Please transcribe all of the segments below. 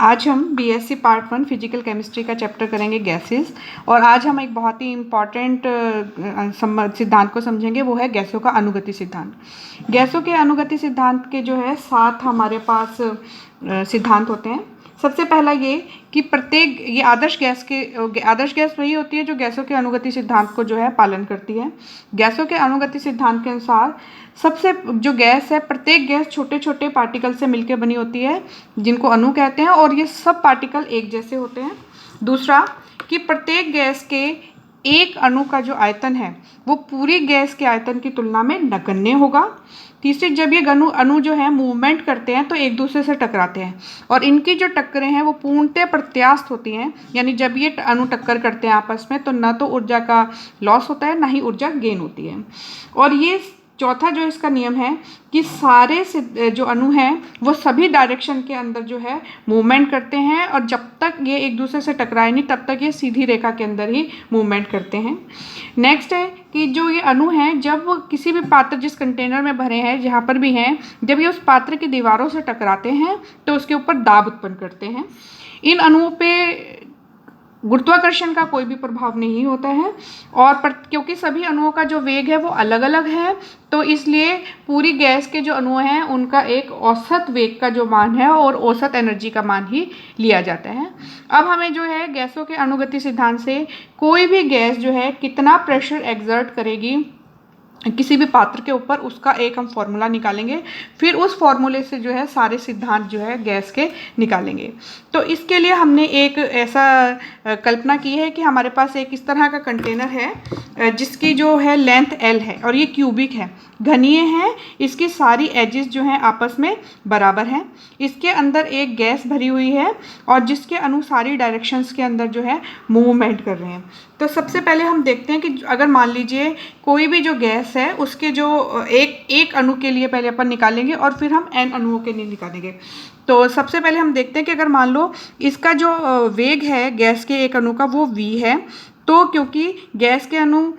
आज हम BSc part 1 physical chemistry का चैप्टर करेंगे गैसेस। और आज हम एक बहुत ही इम्पॉर्टेंट सिद्धांत को समझेंगे, वो है गैसों का अनुगति सिद्धांत। गैसों के अनुगति सिद्धांत के जो है 7 हमारे पास सिद्धांत होते हैं। सबसे पहला ये कि प्रत्येक ये आदर्श गैस वही होती है जो गैसों के अनुगति सिद्धांत को जो है पालन करती है। गैसों के अनुगति सिद्धांत के अनुसार सबसे जो गैस है, प्रत्येक गैस छोटे छोटे पार्टिकल से मिलकर बनी होती है जिनको अणु कहते हैं, और ये सब पार्टिकल एक जैसे होते हैं। दूसरा कि प्रत्येक गैस के एक अणु का जो आयतन है वो पूरी गैस के आयतन की तुलना में नगण्य होगा। तीसरी, जब ये अणु जो है मूवमेंट करते हैं तो एक दूसरे से टकराते हैं, और इनकी जो टक्करें हैं वो पूर्णतः प्रत्यास्थ होती हैं। यानी जब ये अणु टक्कर करते हैं आपस में तो ना तो ऊर्जा का लॉस होता है, ना ही ऊर्जा गेन होती है। और ये चौथा जो इसका नियम है कि सारे जो अणु हैं वो सभी डायरेक्शन के अंदर जो है मूवमेंट करते हैं, और जब तक ये एक दूसरे से टकराए नहीं तब तक ये सीधी रेखा के अंदर ही मूवमेंट करते हैं। नेक्स्ट है कि जो ये अणु हैं, जब वो किसी भी पात्र जिस कंटेनर में भरे हैं, जहाँ पर भी हैं, जब ये उस पात्र की दीवारों से टकराते हैं तो उसके ऊपर दाब उत्पन्न करते हैं। इन अणुओं पे गुरुत्वाकर्षण का कोई भी प्रभाव नहीं होता है, और क्योंकि सभी अणुओं का जो वेग है वो अलग अलग है, तो इसलिए पूरी गैस के जो अणु हैं उनका एक औसत वेग का जो मान है और औसत एनर्जी का मान ही लिया जाता है। अब हमें जो है गैसों के अनुगति सिद्धांत से कोई भी गैस जो है कितना प्रेशर एक्सर्ट करेगी किसी भी पात्र के ऊपर, उसका एक हम फॉर्मूला निकालेंगे। फिर उस फॉर्मूले से जो है सारे सिद्धांत जो है गैस के निकालेंगे। तो इसके लिए हमने एक ऐसा कल्पना की है कि हमारे पास एक इस तरह का कंटेनर है जिसकी जो है लेंथ L है और ये क्यूबिक है, घनीय है, इसकी सारी एजेस जो हैं आपस में बराबर हैं। इसके अंदर एक गैस भरी हुई है और जिसके अणु सारी डायरेक्शंस के अंदर जो है मूवमेंट कर रहे हैं। तो सबसे पहले हम देखते हैं कि अगर मान लीजिए कोई भी जो गैस है उसके जो एक अणु के लिए पहले अपन निकालेंगे और फिर हम n अणुओं के लिए निकालेंगे। तो सबसे पहले हम देखते हैं कि अगर मान लो इसका जो वेग है गैस के एक अणु का वो v है, तो क्योंकि गैस के अणु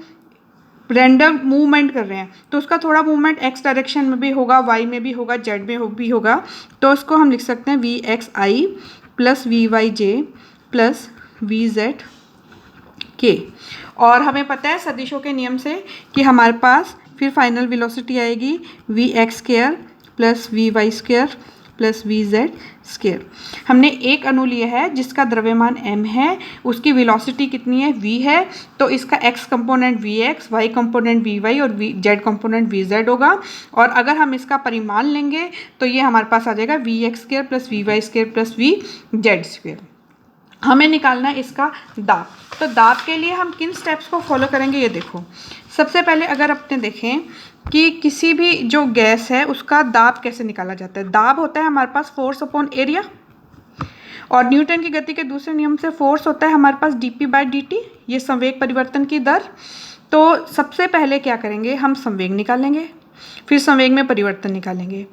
रैंडम मूवमेंट कर रहे हैं तो उसका थोड़ा मूवमेंट x डायरेक्शन में भी होगा, y में भी होगा, z में भी होगा। तो उसको हम लिख सकते हैं vxi plus vyj plus vzk। और हमें पता है सदिशों के नियम से कि हमारे पास फिर फाइनल वेलोसिटी आएगी vx square plus vy square plus vz square. हमने एक अणु लिया है जिसका द्रव्यमान m है, उसकी वेलोसिटी कितनी है v है, तो इसका x component vx, y component vy और z कंपोनेंट vz होगा। और अगर हम इसका परिमाण लेंगे तो ये हमारे पास आ जाएगा vx square plus vy square plus vz square. हमें निकालना है इसका दाब। तो दाब के लिए हम किन स्टेप्स को फॉलो करेंगे ये देखो। सबसे पहले अगर अपने देखें कि किसी भी जो गैस है उसका दाब कैसे निकाला जाता है। दाब होता है हमारे पास फोर्स अपॉन एरिया, और न्यूटन की गति के दूसरे नियम से फोर्स होता है हमारे पास dp/dt, ये संवेग परिवर्तन की दर। तो सबसे पहले क्या करेंगे, हम संवेग निकालेंगे, फिर संवेग में परिवर्तन निकालेंगे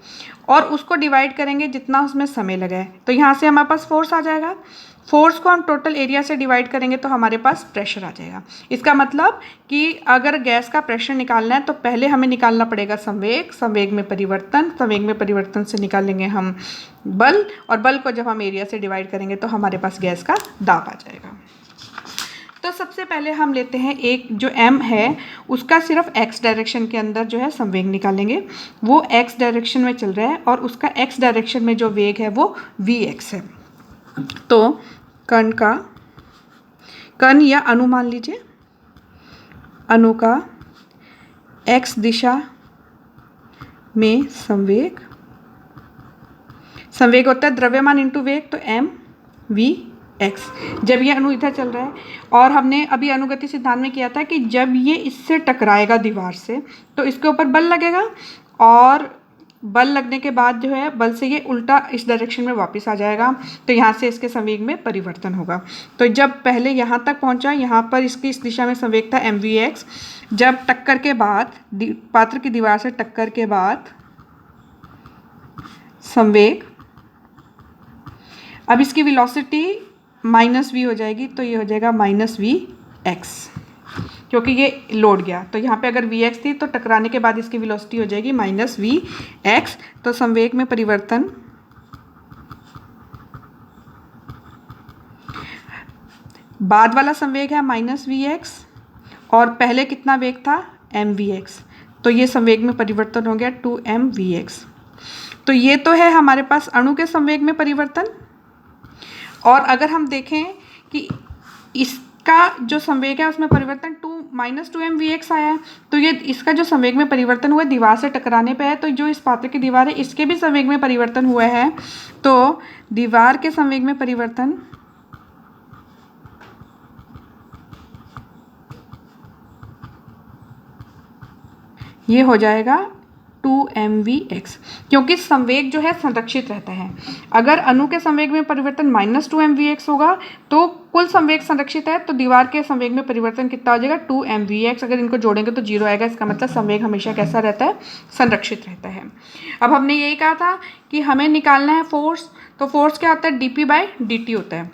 और उसको डिवाइड करेंगे जितना उसमें समय लगा है। तो यहाँ से हमारे पास फोर्स आ जाएगा। फोर्स को हम टोटल एरिया से डिवाइड करेंगे तो हमारे पास प्रेशर आ जाएगा। इसका मतलब कि अगर गैस का प्रेशर निकालना है तो पहले हमें निकालना पड़ेगा संवेग, संवेग में परिवर्तन, संवेग में परिवर्तन से निकालेंगे हम बल, और बल को जब हम एरिया से डिवाइड करेंगे तो हमारे पास गैस का दाब आ जाएगा। तो सबसे पहले हम लेते हैं एक जो m है उसका सिर्फ x डायरेक्शन के अंदर जो है संवेग निकालेंगे। वो x डायरेक्शन में चल रहा है और उसका x डायरेक्शन में जो वेग है वो vx है। तो कण या अणु मान लीजिए, अणु का x दिशा में संवेग होता है द्रव्यमान इंटू वेग, तो m v x। जब ये अणु इधर चल रहा है, और हमने अभी अनुगति सिद्धांत में किया था कि जब ये इससे टकराएगा दीवार से तो इसके ऊपर बल लगेगा, और बल लगने के बाद जो है बल से ये उल्टा इस डायरेक्शन में वापस आ जाएगा, तो यहाँ से इसके संवेग में परिवर्तन होगा। तो जब पहले यहाँ तक पहुँचा, यहाँ पर इसकी इस दिशा में संवेग था mvx, जब टक्कर के बाद पात्र की दीवार से टक्कर के बाद संवेग, अब इसकी वेलोसिटी माइनस v हो जाएगी, तो ये हो जाएगा माइनस vx, क्योंकि ये लोड गया। तो यहाँ पे अगर vx थी तो टकराने के बाद इसकी वेलोसिटी हो जाएगी माइनस vx। तो संवेग में परिवर्तन बाद वाला संवेग है -Vx और पहले कितना वेग था mvx, तो ये संवेग में परिवर्तन हो गया 2mvx। तो ये तो है हमारे पास अणु के संवेग में परिवर्तन। और अगर हम देखें कि इसका जो संवेग है उसमें परिवर्तन -2mvx आया है, तो ये इसका जो संवेग में परिवर्तन हुआ है दीवार से टकराने पे है, तो जो इस पात्र की दीवार है इसके भी संवेग में परिवर्तन हुआ है। तो दीवार के संवेग में परिवर्तन ये हो जाएगा 2mvx, क्योंकि संवेग जो है संरक्षित रहता है। अगर अणु के संवेग में परिवर्तन -2mvx होगा तो कुल संवेग संरक्षित है, तो दीवार के संवेग में परिवर्तन कितना हो जाएगा 2mvx। अगर इनको जोड़ेंगे तो 0 आएगा, इसका मतलब संवेग हमेशा कैसा रहता है, संरक्षित रहता है। अब हमने यही कहा था कि हमें निकालना है फोर्स, तो फोर्स क्या होता है dp/dt होता है।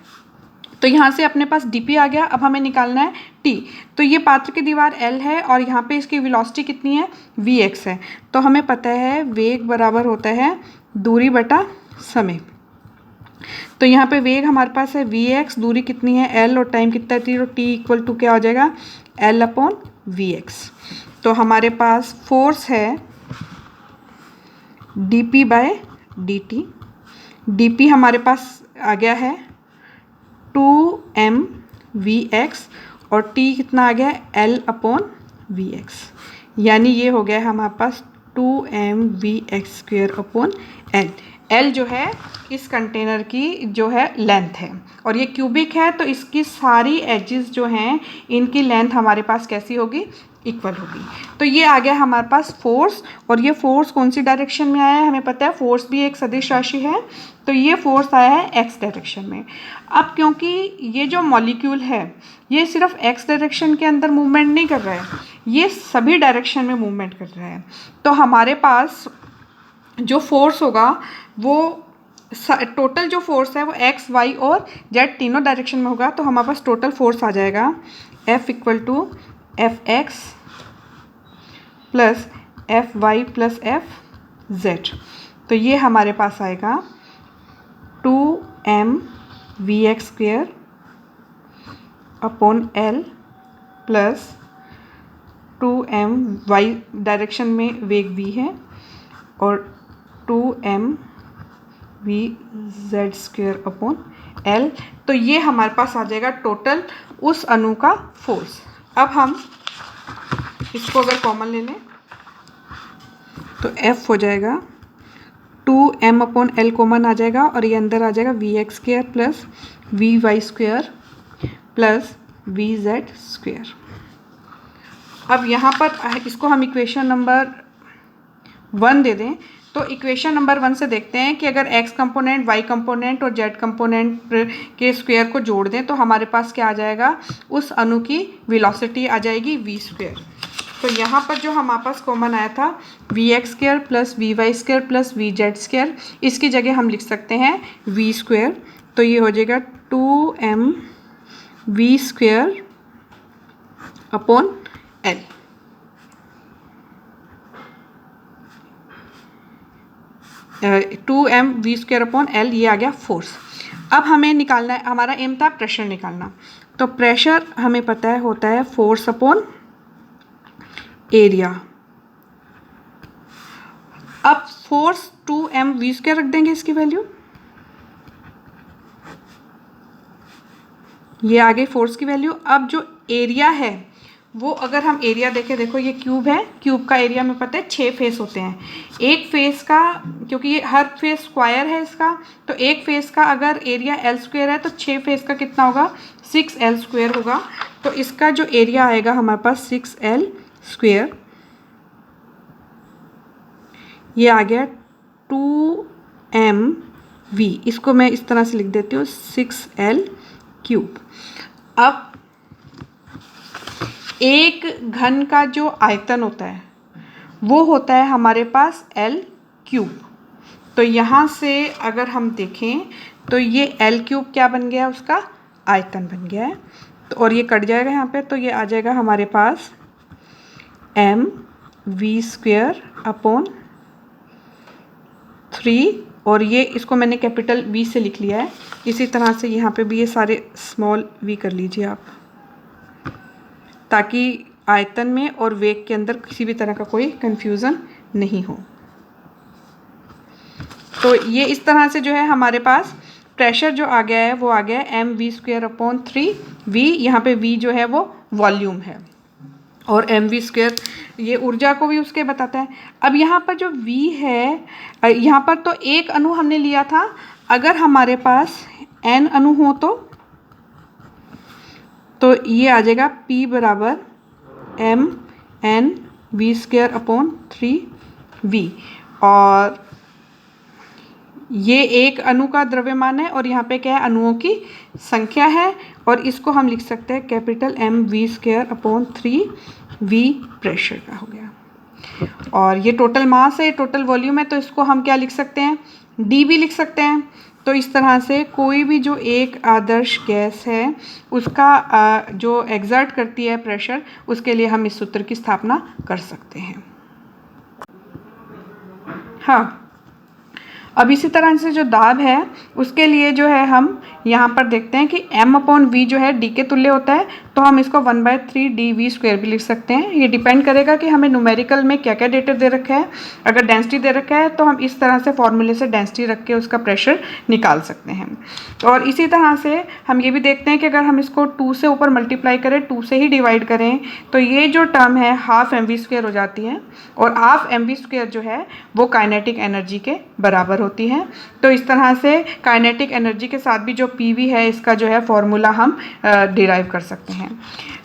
तो यहाँ से अपने पास dp आ गया। अब हमें निकालना है t। तो ये पात्र की दीवार L है और यहाँ पे इसकी वेलोसिटी कितनी है vx है। तो हमें पता है वेग बराबर होता है दूरी बटा समय। तो यहाँ पे वेग हमारे पास है vx, दूरी कितनी है L और टाइम कितना है t, तो t इक्वल टू क्या हो जाएगा L/vx। तो हमारे पास फोर्स है dp/dt। dp हमारे पास आ गया है 2mvx और t कितना आ गया L/vx, यानी ये हो गया हमारे पास 2mvx²/L। L जो है इस कंटेनर की जो है लेंथ है और ये क्यूबिक है, तो इसकी सारी एजेस जो हैं इनकी लेंथ हमारे पास कैसी होगी, इक्वल होगी। तो ये आ गया हमारे पास फोर्स। और ये फोर्स कौन सी डायरेक्शन में आया है, हमें पता है फोर्स भी एक सदिश राशि है, तो ये फोर्स आया है एक्स डायरेक्शन में। अब क्योंकि ये जो मॉलिक्यूल है ये सिर्फ एक्स डायरेक्शन के अंदर मूवमेंट नहीं कर रहा है, ये सभी डायरेक्शन में मूवमेंट कर रहा है, तो हमारे पास जो फोर्स होगा वो टोटल जो फोर्स है वो एक्स वाई और जेड तीनों डायरेक्शन में होगा। तो हमारे पास टोटल फोर्स आ जाएगा F = Fx + Fy + Fz। तो ये हमारे पास आएगा 2mvx²/L + 2my डायरेक्शन में वेग v है और 2mvz²/L। तो ये हमारे पास आ जाएगा टोटल उस अणु का फोर्स। अब हम इसको अगर कॉमन ले लें तो F हो जाएगा 2m/L कॉमन आ जाएगा और ये अंदर आ जाएगा vx² + vy² + vz²। अब यहाँ पर इसको हम इक्वेशन नंबर 1 दे दें, तो इक्वेशन नंबर 1 से देखते हैं कि अगर x कंपोनेंट, y कंपोनेंट और z कंपोनेंट के स्क्वायर को जोड़ दें तो हमारे पास क्या आ जाएगा, उस अणु की वेलोसिटी आ जाएगी v²। तो यहाँ पर जो हमारे पास कॉमन आया था vx² + vy² + vz², इसकी जगह हम लिख सकते हैं v²। तो ये हो जाएगा 2mv²/L। टू एम v²/L, ये आ गया फोर्स। अब हमें निकालना है, हमारा एम था प्रेशर निकालना, तो प्रेशर हमें पता है होता है फोर्स अपॉन एरिया। अब फोर्स 2mv² रख देंगे इसकी वैल्यू, ये आ गई फोर्स की वैल्यू। अब जो एरिया है वो अगर हम एरिया देखें, देखो ये क्यूब है, क्यूब का एरिया में पता है 6 फेस होते हैं। एक फेस का, क्योंकि ये हर फेस स्क्वायर है इसका, तो एक फेस का अगर एरिया L² है तो 6 फेस का कितना होगा 6L² होगा। तो इसका जो एरिया आएगा हमारे पास 6L², ये आ गया 2mv। इसको मैं इस तरह से लिख देती हूँ 6L3। अब एक घन का जो आयतन होता है वो होता है हमारे पास L3। तो यहाँ से अगर हम देखें तो ये L3 क्या बन गया, उसका आयतन बन गया है। तो और ये कट जाएगा यहाँ पे, तो ये आ जाएगा हमारे पास mv²/3 और ये इसको मैंने कैपिटल V से लिख लिया है। इसी तरह से यहाँ पे भी ये सारे स्मॉल v कर लीजिए आप, ताकि आयतन में और वेग के अंदर किसी भी तरह का कोई कंफ्यूजन नहीं हो। तो ये इस तरह से जो है हमारे पास प्रेशर जो आ गया है वो आ गया है mv²/3v। यहाँ पे v जो है वो वॉल्यूम है और mv² ये ऊर्जा को भी उसके बताता है। अब यहाँ पर जो v है, यहाँ पर तो एक अणु हमने लिया था, अगर हमारे पास n अणु हो तो ये आ जाएगा p बराबर mv²/3v। और ये एक अणु का द्रव्यमान है और यहाँ पे क्या है, अणुओं की संख्या है, और इसको हम लिख सकते हैं कैपिटल mv²/3v प्रेशर का हो गया। और ये टोटल मास है, टोटल वॉल्यूम है, तो इसको हम क्या लिख सकते हैं, d भी लिख सकते हैं। तो इस तरह से कोई भी जो एक आदर्श गैस है उसका जो एग्जर्ट करती है प्रेशर, उसके लिए हम इस सूत्र की स्थापना कर सकते हैं। हाँ, अब इसी तरह से जो दाब है उसके लिए जो है हम यहाँ पर देखते हैं कि m/v जो है d के तुल्य होता है, तो हम इसको 1/3dv² भी लिख सकते हैं। ये डिपेंड करेगा कि हमें न्यूमेरिकल में क्या क्या डेटा दे रखा है। अगर डेंसिटी दे रखा है तो हम इस तरह से फॉर्मूले से डेंसिटी रख के उसका प्रेशर निकाल सकते हैं। और इसी तरह से हम ये भी देखते हैं कि अगर हम इसको 2 से ऊपर मल्टीप्लाई करें, 2 से ही डिवाइड करें, तो ये जो टर्म है ½ mv² हो जाती है, और ½ mv² जो है वो काइनेटिक एनर्जी के बराबर होती है। तो इस तरह से काइनेटिक एनर्जी के साथ भी जो पीवी है इसका जो है फॉर्मूला हम डिराइव कर सकते हैं।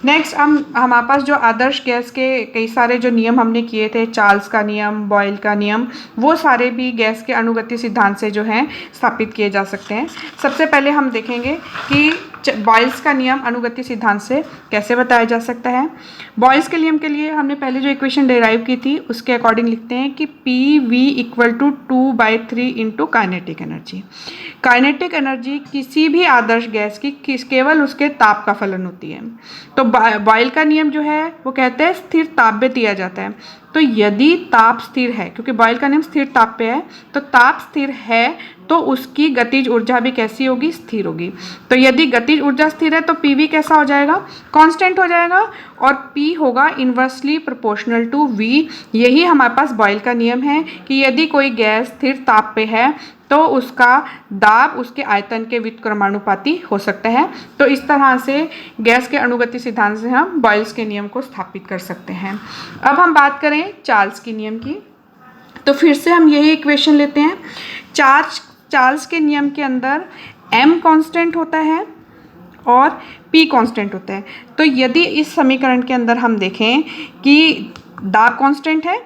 नेक्स्ट हमारे पास जो आदर्श गैस के कई सारे जो नियम हमने किए थे, चार्ल्स का नियम, बॉयल का नियम, वो सारे भी गैस के अणुगति सिद्धांत से जो है स्थापित किए जा सकते हैं। सबसे पहले हम देखेंगे कि बॉयल्स का नियम अणुगति सिद्धांत से कैसे बताया जा सकता है। बॉयल्स के नियम के लिए हमने पहले जो इक्वेशन डिराइव की थी उसके अकॉर्डिंग लिखते हैं कि PV = 2/3 into kinetic energy. Kinetic energy किसी भी आदर्श गैस की केवल उसके ताप का फलन होती है। तो बॉयल का नियम जो है वो कहते हैं स्थिर ताप पे दिया जाता है। तो यदि ताप स्थिर है, क्योंकि बॉयल का नियम स्थिर ताप पे है, तो ताप स्थिर है तो उसकी गतिज ऊर्जा भी कैसी होगी, स्थिर होगी। तो यदि गतिज ऊर्जा स्थिर है तो PV कैसा हो जाएगा, कांस्टेंट हो जाएगा, और P होगा इन्वर्सली प्रोपोर्शनल टू V। यही हमारे पास बॉयल का नियम है कि यदि कोई गैस स्थिर ताप पे है तो उसका दाब उसके आयतन के व्युत्क्रमानुपाती हो सकता है। तो इस तरह से गैस के अणुगति सिद्धांत से हम बॉयल्स के नियम को स्थापित कर सकते हैं। अब हम बात करें चार्ल्स के नियम की, तो फिर से हम यही इक्वेशन लेते हैं। चार्ल्स के नियम के अंदर m कांस्टेंट होता है और p कांस्टेंट होता है। तो यदि इस समीकरण के अंदर हम देखें कि दाब कांस्टेंट है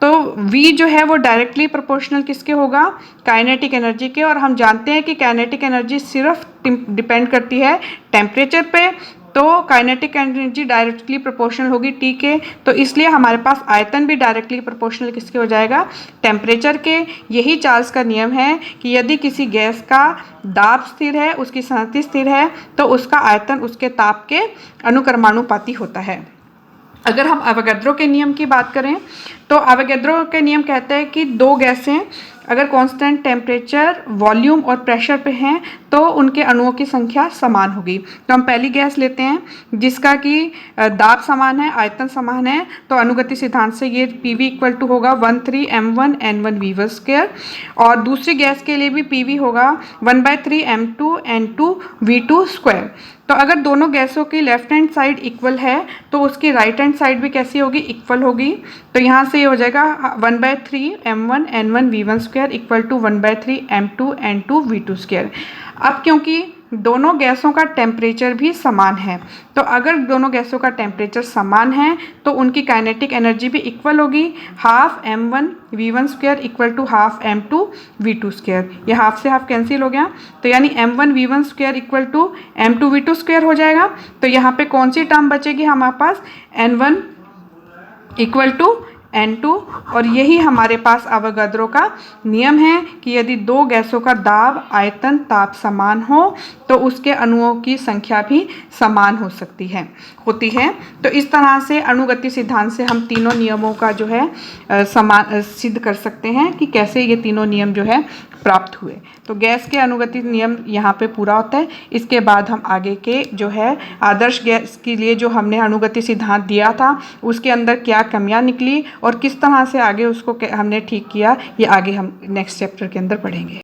तो v जो है वो डायरेक्टली प्रोपोर्शनल किसके होगा, काइनेटिक एनर्जी के। और हम जानते हैं कि काइनेटिक एनर्जी सिर्फ डिपेंड करती है टेम्परेचर पे, तो काइनेटिक एनर्जी डायरेक्टली प्रोपोर्शनल होगी T के। तो इसलिए हमारे पास आयतन भी डायरेक्टली प्रोपोर्शनल किसके हो जाएगा, टेम्परेचर के। यही चार्ल्स का नियम है कि यदि किसी गैस का दाब स्थिर है, उसकी सांद्रता स्थिर है, तो उसका आयतन उसके ताप के अनुक्रमानुपाती होता है। अगर हम अवोगाद्रो के नियम की बात करें तो अवोगाद्रो के नियम कहता है कि दो गैसें अगर कांस्टेंट टेम्परेचर, वॉल्यूम और प्रेशर पे हैं तो उनके अणुओं की संख्या समान होगी। तो हम पहली गैस लेते हैं जिसका कि दाब समान है, आयतन समान है, तो अणुगति सिद्धांत से ये PV = होगा 13m1n1v² और दूसरी गैस के लिए भी PV होगा 1/3m2n2v²। तो अगर दोनों गैसों की लेफ्ट हैंड साइड इक्वल है तो उसकी राइट हैंड साइड भी कैसी होगी, इक्वल होगी। तो यहाँ से ये हो जाएगा 1/3m1n1v1² = 1/3m2n2v2²। अब क्योंकि दोनों गैसों का टेम्परेचर भी समान है, तो अगर दोनों गैसों का टेम्परेचर समान है तो उनकी काइनेटिक एनर्जी भी इक्वल होगी। ½ m1v1² = ½ m2v2²। ये हाफ से हाफ कैंसिल हो गया, तो यानी m1v1² = m2v2² हो जाएगा। तो यहाँ पे कौन सी टर्म बचेगी हमारे पास, n1 = N2 और यही हमारे पास अवोगाद्रो का नियम है कि यदि दो गैसों का दाब, आयतन, ताप समान हो तो उसके अणुओं की संख्या भी समान होती है। तो इस तरह से अणुगति सिद्धांत से हम तीनों नियमों का जो है समान सिद्ध कर सकते हैं कि कैसे ये तीनों नियम जो है प्राप्त हुए। तो गैस के अनुगति नियम यहाँ पे पूरा होता है। इसके बाद हम आगे के जो है आदर्श गैस के लिए जो हमने अनुगति सिद्धांत दिया था उसके अंदर क्या कमियां निकली और किस तरह से आगे उसको हमने ठीक किया, ये आगे हम नेक्स्ट चैप्टर के अंदर पढ़ेंगे।